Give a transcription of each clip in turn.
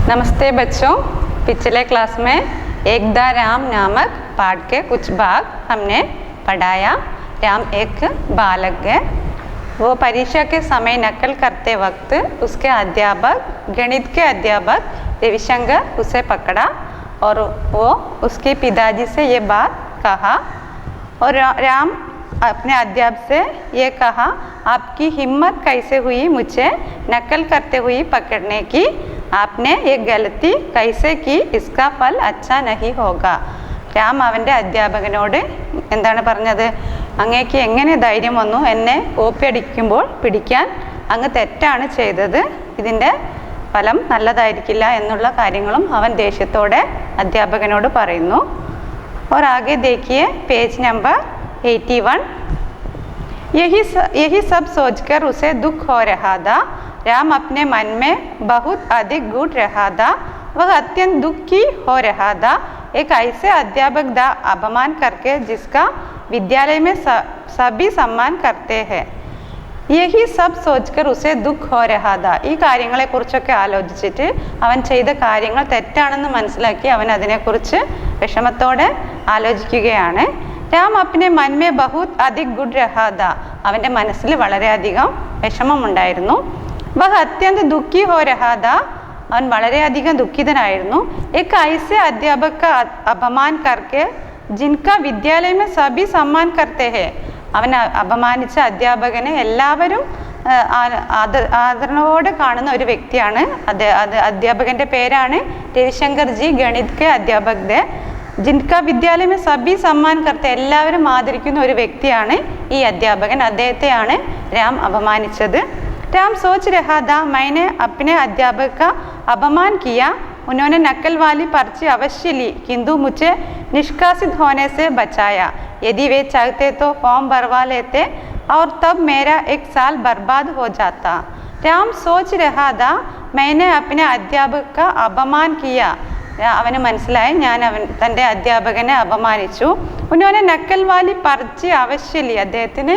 नमस्ते बच्चों, पिछले क्लास में एकदा राम नामक पाठ के कुछ भाग हमने पढ़ाया। राम एक बालक है। वो परीक्षा के समय नकल करते वक्त उसके अध्यापक, गणित के अध्यापक रविशंकर उसे पकड़ा और वो उसके पिताजी से ये बात कहा और राम अपने अध्यापक से ये कहा, आपकी हिम्मत कैसे हुई मुझे नकल करते हुए पकड़ने की? आपने ये गलती कैसे की? इसका फल अच्छा नहीं होगा। രാം അവൻ്റെ അധ്യാപകനോട് എന്താണ് പറഞ്ഞത്? അങ്ങേക്ക് എങ്ങനെ ധൈര്യം വന്നു എന്നെ കോപ്പി അടിക്കുമ്പോൾ പിടിക്കാൻ? അങ്ങ് തെറ്റാണ് ചെയ്തത്, ഇതിൻ്റെ ഫലം നല്ലതായിരിക്കില്ല എന്നുള്ള കാര്യങ്ങളും അവൻ ദേഷ്യത്തോടെ അധ്യാപകനോട് പറയുന്നു. और आगे देखिए पेज नंबर 81. यही सब सोचकर उसे दुख हो रहा था. राम अपने मन में बहुत अधिक घुट रहा था. वह अत्यंत दुखी हो रहा था. एक ऐसे अध्यापक का अपमान करके जिसका विद्यालय में सभी सम्मान करते हैं. यही सब सोचकर उसे दुख हो रहा था. ഈ കാര്യങ്ങളെക്കുറിച്ചൊക്കെ ആലോചിച്ചിട്ട് അവൻ ചെയ്ത കാര്യങ്ങൾ തെറ്റാണെന്ന് മനസ്സിലാക്കി അവൻ അതിനെക്കുറിച്ച് വിഷമത്തോടെ ആലോചിക്കുകയാണ്. രാം അപ്നെ മൻ മേ ബഹുത് അധിക് ഗുഡ് രഹാ ഥാ. അവൻ്റെ മനസ്സിൽ വളരെയധികം വിഷമമുണ്ടായിരുന്നു. വഹ് അത്യന്ത ദുഃഖി ഹോ രഹാ ഥാ. അവൻ വളരെയധികം ദുഃഖിതനായിരുന്നു. एक ऐसे अध्यापक का अपमान करके जिनका विद्यालय में सभी सम्मान करते हैं. അവൻ അപമാനിച്ച അധ്യാപകനെ എല്ലാവരും ആദരവോടെ കാണുന്ന ഒരു വ്യക്തിയാണ്. അധ്യാപകൻ്റെ പേരാണ് രവിശങ്കർ ജി, ഗണിത് കെ അധ്യാപക് ദേ. ജിൻകാ വിദ്യാലയ സബി സമ്മാൻ കർത്ത, എല്ലാവരും ആദരിക്കുന്ന ഒരു വ്യക്തിയാണ് ഈ അധ്യാപകൻ. അദ്ദേഹത്തെയാണ് രാം അപമാനിച്ചത്. രാം सोच रहा था, मैंने अपने अध्यापक का अपमान किया. उन्होंने नकल वाली पर्ची अवश्य ली, किंतु मुझे निष्कासित होने से बचाया. यदि वे चाहते तो फॉर्म भरवा लेते और तब मेरा एक साल बर्बाद हो जाता. राम सोच रहा था, मैंने अपने अध्यापक का अपमान किया. അവന് മനസ്സിലായി, ഞാൻ തൻ്റെ അധ്യാപകനെ അപമാനിച്ചു. ഉന്നോനെ നക്കൽ വാലി പർച്ചി അവശ്യലി, അദ്ദേഹത്തിന്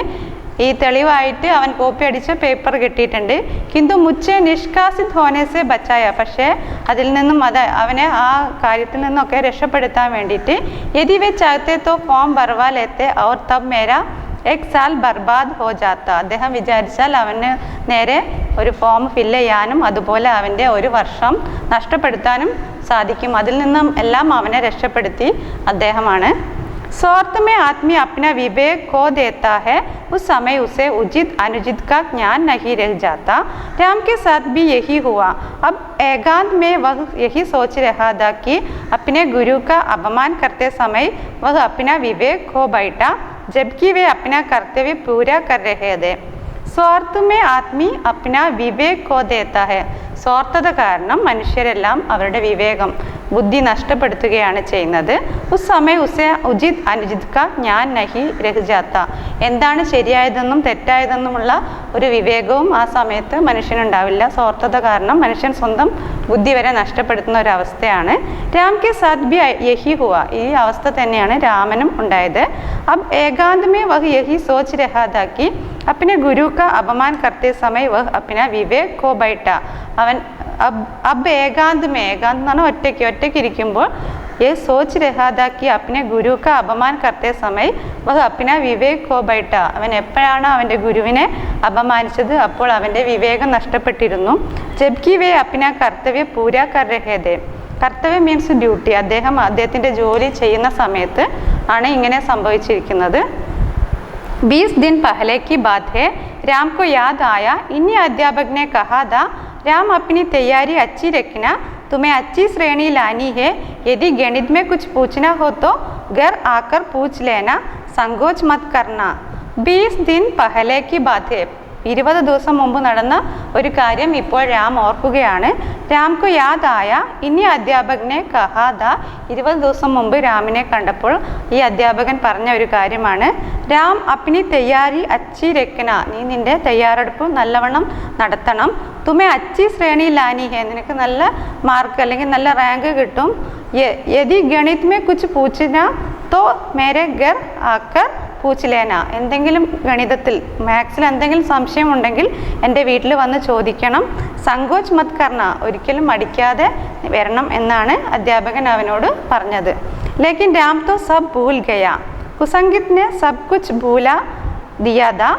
ഈ തെളിവായിട്ട് അവൻ കോപ്പി അടിച്ച പേപ്പർ കിട്ടിയിട്ടുണ്ട്. കിന്തു മുച്ചെ നിഷ്കാസിത് ഹോനേസെ ബച്ചായ, പക്ഷേ അതിൽ നിന്നും അവനെ ആ കാര്യത്തിൽ നിന്നൊക്കെ രക്ഷപ്പെടുത്താൻ വേണ്ടിയിട്ട് യദി വേ ചാഹത്തെ തോ ഫോം ഭർവാ ലേത്തെ ഔർ തബ് മേരാ എക് സാൽ ബർബാദ് ഹോ ജാത്ത. അദ്ദേഹം വിചാരിച്ചാൽ അവന് നേരെ ഒരു ഫോം ഫില്ല് ചെയ്യാനും അതുപോലെ അവൻ്റെ ഒരു വർഷം നഷ്ടപ്പെടുത്താനും സാധിക്കും. അതിൽ നിന്നും എല്ലാം അവനെ രക്ഷപ്പെടുത്തി അദ്ദേഹമാണ്. स्वार्थ में आदमी अपना विवेक खो देता है, उस समय उसे उचित अनुचित का ज्ञान नहीं रह जाता. राम के साथ भी यही हुआ. अब एकांत में वह यही सोच रहा था कि अपने गुरु का अपमान करते समय वह अपना विवेक खो बैठा, जबकि वे अपना कर्तव्य पूरा कर रहे थे. സ്വാർത്ഥ മേ ആത്മി അപ്ന വിവേക് ഖോ ദേത്ത ഹെ. സ്വാർത്ഥത കാരണം മനുഷ്യരെല്ലാം അവരുടെ വിവേകം, ബുദ്ധി നഷ്ടപ്പെടുത്തുകയാണ് ചെയ്യുന്നത്. ഉസ് സമയം ഉസെ ഉചിത് അനുചിത് കാ ജ്ഞാൻ നഹി രഹ് ജാത്ത. എന്താണ് ശരിയായതെന്നും തെറ്റായതെന്നുമുള്ള ഒരു വിവേകവും ആ സമയത്ത് മനുഷ്യനുണ്ടാവില്ല. സ്വാർത്ഥത കാരണം മനുഷ്യൻ സ്വന്തം ബുദ്ധി വരെ നഷ്ടപ്പെടുത്തുന്ന ഒരു അവസ്ഥയാണ്. രാം കെ സാത്ത് ബി യഹി ഹുവ. ഈ അവസ്ഥ തന്നെയാണ് രാമനും ഉണ്ടായത്. അബ് ഏകാന്ത് മേ വഹ് യഹി സോച്ച് രഹാ ഥാ കി अपने गुरु का अपमान करते समय वह अपना विवेक खो बैठा. അവൻ അബ് ഏകാന്ത് മേ, ഏകാന്ത് എന്ന് പറഞ്ഞാൽ ഒറ്റയ്ക്ക് ഇരിക്കുമ്പോൾ ये सोच रहा था कि अपने गुरु का अपमान करते समय वह अपना विवेक खो बैठा. അവൻ എപ്പോഴാണ് അവൻ്റെ ഗുരുവിനെ അപമാനിച്ചത് അപ്പോൾ അവൻ്റെ വിവേകം നഷ്ടപ്പെട്ടിരുന്നു. ജബ്കി വേ अपना कर्तव्य पूरा कर रहे थे. കർത്തവ്യം മീൻസ് ഡ്യൂട്ടി. അദ്ദേഹത്തിൻ്റെ ജോലി ചെയ്യുന്ന സമയത്ത് ആണ് ഇങ്ങനെ സംഭവിച്ചിരിക്കുന്നത്. 20 दिन पहले की बात है. राम को याद आया, इन्हीं अध्यापक ने कहा था, राम अपनी तैयारी अच्छी रखना, तुम्हें अच्छी श्रेणी लानी है. यदि गणित में कुछ पूछना हो तो घर आकर पूछ लेना, संकोच मत करना. 20 दिन पहले की बात है. 20 ദിവസം മുമ്പ് നടന്ന ഒരു കാര്യം ഇപ്പോൾ രാം ഓർക്കുകയാണ്. രാംകോ യാദ് ആയ, ഇനി അധ്യാപകനെ കഹാദ. 20 ദിവസം മുമ്പ് രാമിനെ കണ്ടപ്പോൾ ഈ അധ്യാപകൻ പറഞ്ഞ ഒരു കാര്യമാണ്, രാം അപ്നി തയ്യാറി അച്ചി രക്കന. നീ നിൻ്റെ തയ്യാറെടുപ്പ് നല്ലവണ്ണം നടത്തണം. തുമേ അച്ചി ശ്രേണി ലാനി ഹെ, നിനക്ക് നല്ല മാർക്ക് അല്ലെങ്കിൽ നല്ല റാങ്ക് കിട്ടും. യദി ഗണിത് മേ കുച്ച് പൂछना तो मेरे घर आकर പൂച്ച് ലേന, എന്തെങ്കിലും ഗണിതത്തിൽ മാത്സിൽ എന്തെങ്കിലും സംശയമുണ്ടെങ്കിൽ എൻ്റെ വീട്ടിൽ വന്ന് ചോദിക്കണം. സങ്കോച്ച് മത് കർണ, ഒരിക്കലും മടിക്കാതെ വരണം എന്നാണ് അധ്യാപകൻ അവനോട് പറഞ്ഞത്. ലേക്കിൻ രാം തോ സബ് ഭൂൽ ഗയ, കുസംഗിത് ने सब कुछ भूला दिया था.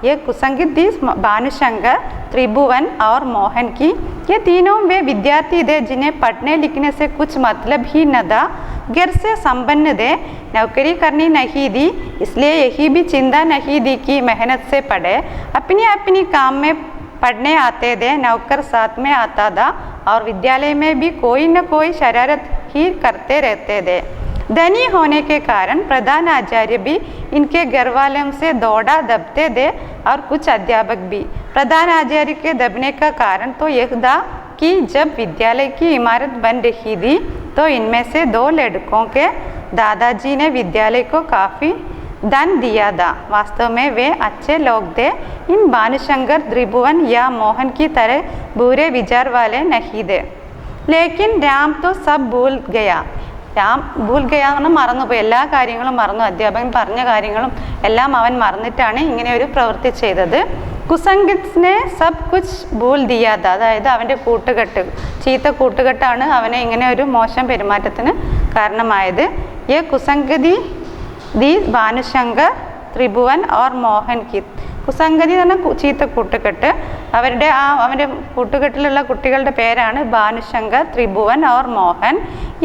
ये कुसंगित थी भानुशंकर, त्रिभुवन और मोहन की. ये तीनों वे विद्यार्थी थे जिन्हें पढ़ने लिखने से कुछ मतलब ही न था. घर से संपन्न थे, नौकरी करनी नहीं दी, इसलिए यही भी चिंता नहीं दी कि मेहनत से पढ़े. अपनी अपनी काम में पढ़ने आते थे, नौकर साथ में आता था और विद्यालय में भी कोई न कोई शरारत ही करते रहते थे. धनी होने के कारण प्रधान आचार्य भी इनके घर वालों से दौड़ा दबते थे और कुछ अध्यापक भी. प्रधान आचार्य के दबने का कारण तो यह था कि जब विद्यालय की इमारत बन रही थी तो इनमें से 2 लड़कों के दादाजी ने विद्यालय को काफ़ी धन दिया था. वास्तव में वे अच्छे लोग थे. इन भानुशंकर, त्रिभुवन या मोहन की तरह बुरे विचार वाले नहीं थे. लेकिन राम तो सब भूल गया. രാം ഭൂൽ ഗയ എന്ന് പറഞ്ഞാൽ മറന്നുപോയി, എല്ലാ കാര്യങ്ങളും മറന്നു, അധ്യാപകൻ പറഞ്ഞ കാര്യങ്ങളും എല്ലാം അവൻ മറന്നിട്ടാണ് ഇങ്ങനെ ഒരു പ്രവൃത്തി ചെയ്തത്. കുസംഗിത്നെ സബ് കുച്ച് ഭൂൽ ദിയാദ, അതായത് അവൻ്റെ കൂട്ടുകെട്ട്, ചീത്ത കൂട്ടുകെട്ടാണ് അവനെ ഇങ്ങനെ ഒരു മോശം പെരുമാറ്റത്തിന് കാരണമായത്. യേ കുസംഗതി ദി ഭാനുശങ്കർ, ത്രിഭുവൻ ഓർ മോഹൻ കി. കുസംഗതി എന്ന് പറഞ്ഞാൽ ചീത്ത കൂട്ടുകെട്ട്. അവൻ്റെ കൂട്ടുകെട്ടിലുള്ള കുട്ടികളുടെ പേരാണ് ഭാനുശങ്കർ, ത്രിഭുവൻ ഓർ മോഹൻ.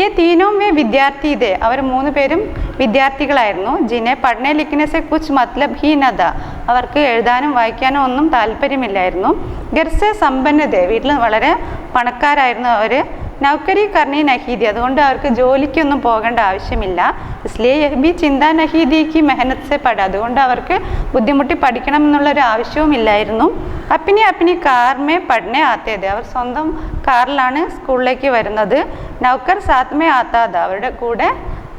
ഈ തീനോ മേ വിദ്യാർത്ഥി ഇതേ, അവർ 3 പേരും വിദ്യാർത്ഥികളായിരുന്നു. ജിനെ പഠനെ ലിഖനെ സെ കുച്ച് മത്ലബ് ഹി നദ, അവർക്ക് എഴുതാനും വായിക്കാനും ഒന്നും താല്പര്യമില്ലായിരുന്നു. ഗർസെ സമ്പന്നത, വീട്ടിൽ വളരെ പണക്കാരായിരുന്നു അവർ. നൗക്കരി കർണി നഹീദി, അതുകൊണ്ട് അവർക്ക് ജോലിക്കൊന്നും പോകേണ്ട ആവശ്യമില്ല. ഇസ്ലിയെ യഹ് ബി ചിന്ത നഹീദിക്ക് മെഹനത്ത് സെ പഠ, അതുകൊണ്ട് അവർക്ക് ബുദ്ധിമുട്ടി പഠിക്കണം എന്നുള്ളൊരു ആവശ്യവും ഇല്ലായിരുന്നു. അപ്പിനി അപ്പിനി കാർമേ പഠനെ ആത്തേത്, അവർ സ്വന്തം കാറിലാണ് സ്കൂളിലേക്ക് വരുന്നത്. നൗക്കർ സാത്മേ ആത്താത, അവരുടെ കൂടെ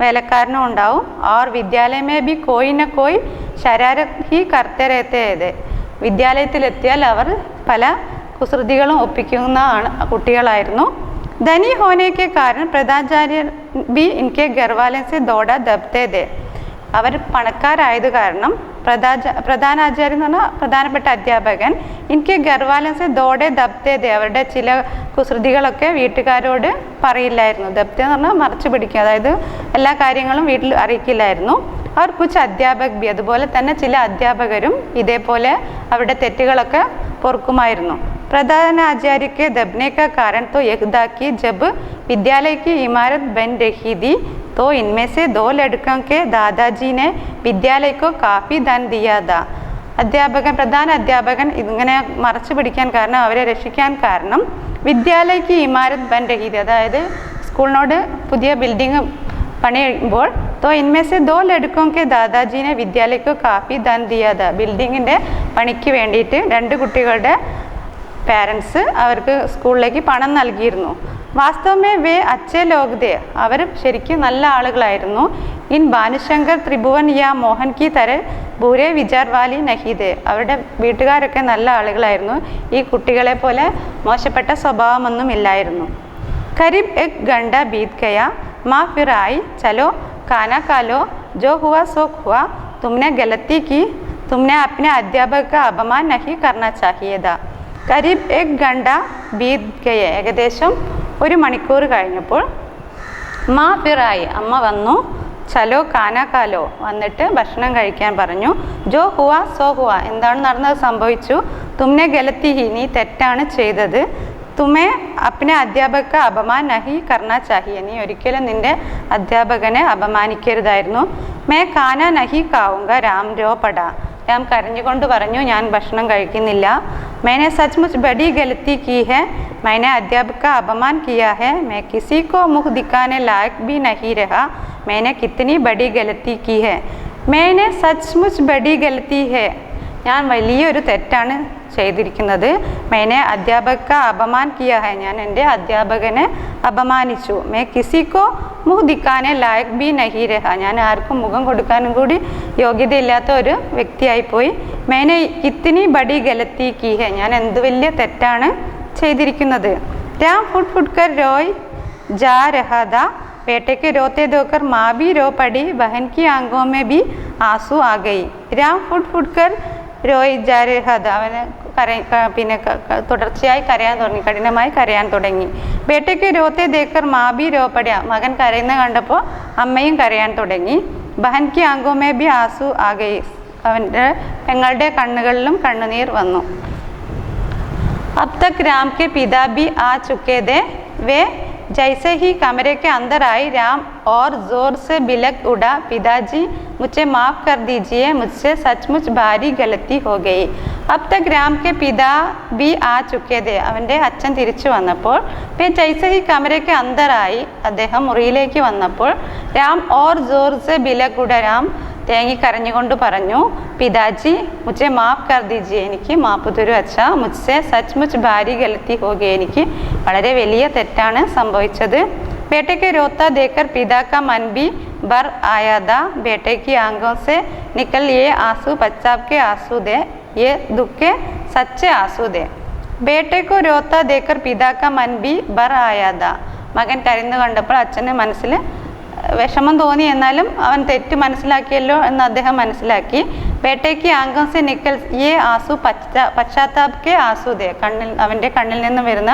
വേലക്കാരനും ഉണ്ടാവും. ഓർ വിദ്യാലയമേ ബി കോയി ന കോയി ശരാരത് ഹി കർത്തെ രഹത്തെ, വിദ്യാലയത്തിലെത്തിയാൽ അവർ പല കുസൃതികളും ഒപ്പിക്കുന്ന കുട്ടികളായിരുന്നു. धनी होने के कारण प्रधानाचार्य भी इनके घर वाले से दौड़ा दबते थे. അവർ പണക്കാരായത് കാരണം പ്രധാനാചാര്യ എന്ന് പറഞ്ഞാൽ പ്രധാനപ്പെട്ട അധ്യാപകൻ, എനിക്ക് ഗർവാലൻസ് ദോടെ ദബ്തേതെ, അവരുടെ ചില കുസൃതികളൊക്കെ വീട്ടുകാരോട് പറയില്ലായിരുന്നു. ദബ്ത എന്ന് പറഞ്ഞാൽ മറച്ചു പിടിക്കുക, അതായത് എല്ലാ കാര്യങ്ങളും വീട്ടിൽ അറിയിക്കില്ലായിരുന്നു. അവർ കുച്ച് അധ്യാപക് ബി, അതുപോലെ തന്നെ ചില അധ്യാപകരും ഇതേപോലെ അവരുടെ തെറ്റുകളൊക്കെ പൊറുക്കുമായിരുന്നു. प्रधानाचार्य के दबने का कारण तो यह था कि जब विद्यालय की इमारत बन रही थी तो इनमें से 2 लड़कों के दादाजी ने विद्यालय को काफ़ी धन दिया था. പ്രധാന അധ്യാപകൻ ഇങ്ങനെ മറച്ചു പിടിക്കാൻ കാരണം, അവരെ രക്ഷിക്കാൻ കാരണം, വിദ്യാലയക്ക് ഇമാരത് ബൻ രഹി തി, അതായത് സ്കൂളിനോട് പുതിയ ബിൽഡിംഗ് പണിയുമ്പോൾ तो इनमें से 2 लड़कों के दादाजी ने विद्यालय को काफ़ी धन दिया था. ബിൽഡിങ്ങിൻ്റെ പണിക്ക് വേണ്ടിയിട്ട് 2 കുട്ടികളുടെ പാരൻസ് അവർക്ക് സ്കൂളിലേക്ക് പണം നൽകിയിരുന്നു. വാസ്തവമേ വേ അച്ഛേ ലോക് ദേ, അവർ ശരിക്കും നല്ല ആളുകളായിരുന്നു. ഇൻ ഭാനുശങ്കർ, ത്രിഭുവൻ യാ മോഹൻ കി തര ബൂരെ വിചാർ വാലി നഹീദേ, അവരുടെ വീട്ടുകാരൊക്കെ നല്ല ആളുകളായിരുന്നു. ഈ കുട്ടികളെ പോലെ മോശപ്പെട്ട സ്വഭാവമൊന്നും ഇല്ലായിരുന്നു. കരീബ് എക് ഗണ്ട ബീത് ഗയ, മാ ഫിർ ആയി, ചലോ खाना खा लो, जो हुआ सो हुआ, तुमने गलती की, तुमने अपने अध्यापक का अपमान नहीं करना चाहिए था. करीब 1 घंटा बीत गए, ഏകദേശം 1 മണിക്കൂർ കഴിഞ്ഞപ്പോൾ മാ ഫിറായി, അമ്മ വന്നു. ചലോ കാന കാലോ, വന്നിട്ട് ഭക്ഷണം കഴിക്കാൻ പറഞ്ഞു. ജോ ഹുവ സോ ഹുവ, എന്താണ് നടന്നത് സംഭവിച്ചു. തുമ്നെ ഗലത്തി ഹി, നീ തെറ്റാണ് ചെയ്തത്. തുമേ അപ്നെ അധ്യാപക അപമാൻ നഹി കർണ ചാഹിയെ, നീ ഒരിക്കലും നിൻ്റെ അധ്യാപകനെ അപമാനിക്കരുതായിരുന്നു. മേ ഖാന നഹി കാവുങ്ക, രാം രോ പട, രാം കരഞ്ഞുകൊണ്ട് പറഞ്ഞു, ഞാൻ ഭക്ഷണം കഴിക്കുന്നില്ല. मैंने सचमुच बड़ी गलती की है, मैंने अध्यापक का अपमान किया है, मैं किसी को मुख दिखाने लायक भी नहीं रहा, मैंने कितनी बड़ी गलती की है. मैंने सचमुच बड़ी गलती है, ഞാൻ വലിയൊരു തെറ്റാണ് ചെയ്തിരിക്കുന്നത്. मैंने अध्यापक का अपमान किया है, ഞാൻ എൻ്റെ അധ്യാപകനെ അപമാനിച്ചു. मैं किसी को मुँह दिखाने लायक भी नहीं रहा, ഞാൻ ആർക്കും മുഖം കൊടുക്കാനും കൂടി യോഗ്യതയില്ലാത്ത ഒരു വ്യക്തിയായിപ്പോയി. मैंने कितनी बड़ी गलती की है, ഞാൻ എന്ത് വലിയ തെറ്റാണ് ചെയ്തിരിക്കുന്നത്. രാം ഫുട്ട് ഫുട്ട് കർ रोय जा रहा था, बेटे के रोते देखकर माँ भी रो पड़ी, बहन की आंखों में भी आंसू आ गई। राम फुट फुट कर रोई जा रहा था, അവന് പിന്നെ തുടർച്ചയായി കരയാൻ തുടങ്ങി, കഠിനമായി കരയാൻ തുടങ്ങി. ബേട്ടയ്ക്ക് രോത്തെ ദേക്കർ മാ ബി രോ പടിയ, മകൻ കരയുന്ന കണ്ടപ്പോൾ അമ്മയും കരയാൻ തുടങ്ങി. ബഹൻ കി ആങ്കോ മേ ബി ആസു ആ ഗയി, അവൻ്റെ പെങ്ങളുടെ കണ്ണുകളിലും കണ്ണുനീർ വന്നു. अब तक राम के पिता भी आ चुके थे। वे जैसे ही कमरे के अंदर आई, राम और जोर से बिलक उड़ा, पिताजी मुझे माफ़ कर दीजिए, मुझसे सचमुच भारी गलती हो गई. अब तक राम के पिता भी आ चुके थे. അവൻ്റെ അച്ഛൻ തിരിച്ചു വന്നപ്പോൾ വേ ജൈസെ ഹി കമരയ്ക്ക് അന്തറായി, അദ്ദേഹം മുറിയിലേക്ക് വന്നപ്പോൾ രാം ഓർ ജോർ സെ ബിലക് ഉട, രാം തേങ്ങിക്കരഞ്ഞുകൊണ്ട് പറഞ്ഞു, പിതാജി മുझे മാഫ് കർ ദീജിയെ, എനിക്ക് മാപ്പ് തരൂ അച്ഛ, മുझसे സച്മുച്ച് ഭാരി ഗലത്തി ഹോ ഗയി, എനിക്ക് വളരെ വലിയ തെറ്റാണ് സംഭവിച്ചത്. बेटे के रोता देखकर पिता का मन भी भर आया था. बेटे की आंखों से निकल ये आंसू पश्चाताप के आंसू दे, ये दुख के सच्चे आंसू दे. बेटे को रोता देखकर पिता का मन भी भर आया था. മകൻ കരയുന്നു കണ്ടപ്പോൾ അച്ഛന് മനസ്സിൽ വിഷമം തോന്നി, എന്നാലും അവൻ തെറ്റ് മനസ്സിലാക്കിയല്ലോ എന്ന് അദ്ദേഹം മനസ്സിലാക്കി. ബേട്ടയ്ക്ക് ആംഗം സെ നിക്കൽ യേ ആസു പശ്ചാത്താപക്കെ ആസുദേ, അവൻ്റെ കണ്ണിൽ നിന്ന് വരുന്ന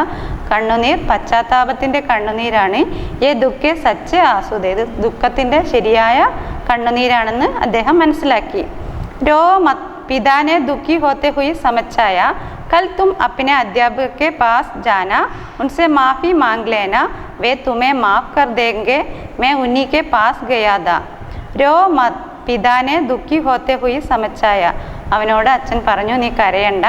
കണ്ണുനീർ പശ്ചാത്താപത്തിൻ്റെ കണ്ണുനീരാണ്. യേ ദുഃഖെ സച്ച് ആസുദേ, ഇത് ദുഃഖത്തിൻ്റെ ശരിയായ കണ്ണുനീരാണെന്ന് അദ്ദേഹം മനസ്സിലാക്കി. രോ മത് पिता ने दुखी होते हुए समझाया, कल तुम अपने अध्यापक के पास जाना, उनसे माफ़ी मांग लेना, वे तुम्हें माफ़ कर देंगे. मैं उन्हीं के पास गया था. रो मत, पिता ने दुखी होते हुए समझाया, അവനോട് അച്ഛൻ പറഞ്ഞു, നീ കരയണ്ട.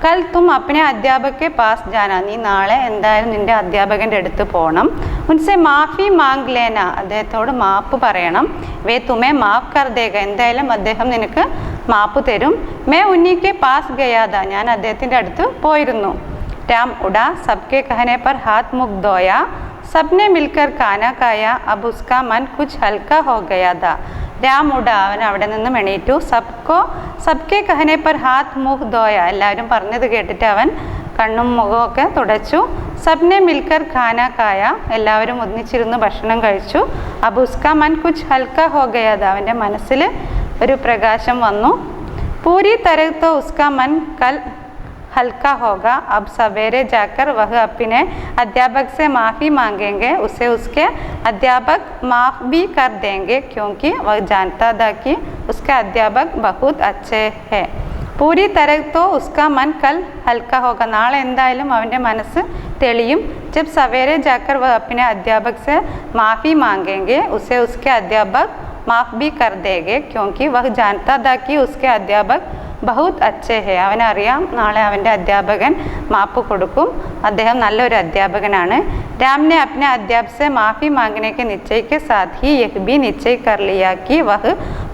കൽ തും അപ്നെ അധ്യാപകെ പാസ് ജാന, നീ നാളെ എന്തായാലും നിൻ്റെ അധ്യാപകൻ്റെ അടുത്ത് പോകണം. ഉൻസെ മാഫി മാങ് ലേന, അദ്ദേഹത്തോട് മാപ്പ് പറയണം. വേ തുമേ മാഫ് കർ ദേഗ, എന്തായാലും അദ്ദേഹം നിനക്ക് മാപ്പ് തരും. മേ ഉന്നിക്ക് പാസ് ഗയാദ, ഞാൻ അദ്ദേഹത്തിൻ്റെ അടുത്ത് പോയിരുന്നു. രാം ഉഡ സബ്കെ കഹനെ പർ ഹാത്ത് മുഖ് ധോയ, സബ്നെ മിൽക്കർ ഖാന കായ, അബ് ഉസ്കാ മൻ കുച്ച് ഹൽക്ക ഹോ ഗയാദ. രാം ഉഡ, അവൻ അവിടെ നിന്നും എണീറ്റു. സബ്കെ കഹനെ പർ ഹാത്ത് മുഖ് ധോയ, എല്ലാവരും പറഞ്ഞത് കേട്ടിട്ട് അവൻ കണ്ണും മുഖമൊക്കെ തുടച്ചു. സബ്നെ മിൽക്കർ ഖാന കായ, എല്ലാവരും ഒന്നിച്ചിരുന്ന് ഭക്ഷണം കഴിച്ചു. അബ് ഉസ്കാ മൻ കുച്ച് ഹൽക്ക ഹോ ഗയാദ, അവൻ്റെ മനസ്സിൽ ഒരു പ്രകാശം വന്നു. പൂരി തരഹ് തോ ഉസ്കാ മൻ കൽ हल्का होगा. अब सवेरे जाकर वह अपने अध्यापक से माफ़ी मांगेंगे, उसे उसके अध्यापक माफ़ भी कर देंगे, क्योंकि वह जानता था कि उसके अध्यापक बहुत अच्छे हैं. पूरी तरह तो उसका मन कल हल्का होगा, നാളെ എന്തായാലും അവൻ്റെ മനസ്സ് തെളിയും. जब सवेरे जाकर वह अपने अध्यापक से माफ़ी मांगेंगे, उसे उसके अध्यापक माफ़ भी कर देंगे, क्योंकि वह जानता था कि उसके अध्यापक बहुत अच्छे है. അവനറിയാം നാളെ അവൻ്റെ അധ്യാപകൻ മാപ്പ് കൊടുക്കും, അദ്ദേഹം നല്ലൊരു അധ്യാപകനാണ്. राम ने अपने अध्यापक से माफ़ी मांगने के निश्चय के साथ ही यह भी निश्चय कर लिया कि वह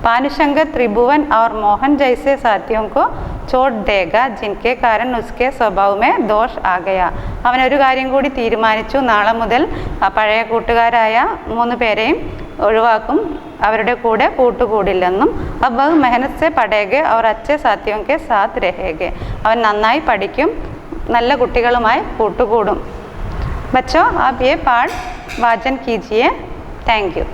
भानुशंकर, त्रिभुवन और मोहन जैसे साथियों को छोड़ देगा, जिनके कारण उसके स्वभाव में दोष आ गया. അവനൊരു കാര്യം കൂടി തീരുമാനിച്ചു, നാളെ മുതൽ പഴയ കൂട്ടുകാരായ 3 പേരെയും ഒഴിവാക്കും, അവരുടെ കൂടെ കൂട്ടുകൂടില്ലെന്നും. अब वह मेहनत से पढ़ेगे और अच्छे साथियों के साथ रहेगे, അവൻ നന്നായി പഠിക്കും, നല്ല കുട്ടികളുമായി കൂട്ടുകൂടും. बच्चों, आप ये पाठ वाचन कीजिए. Thank you.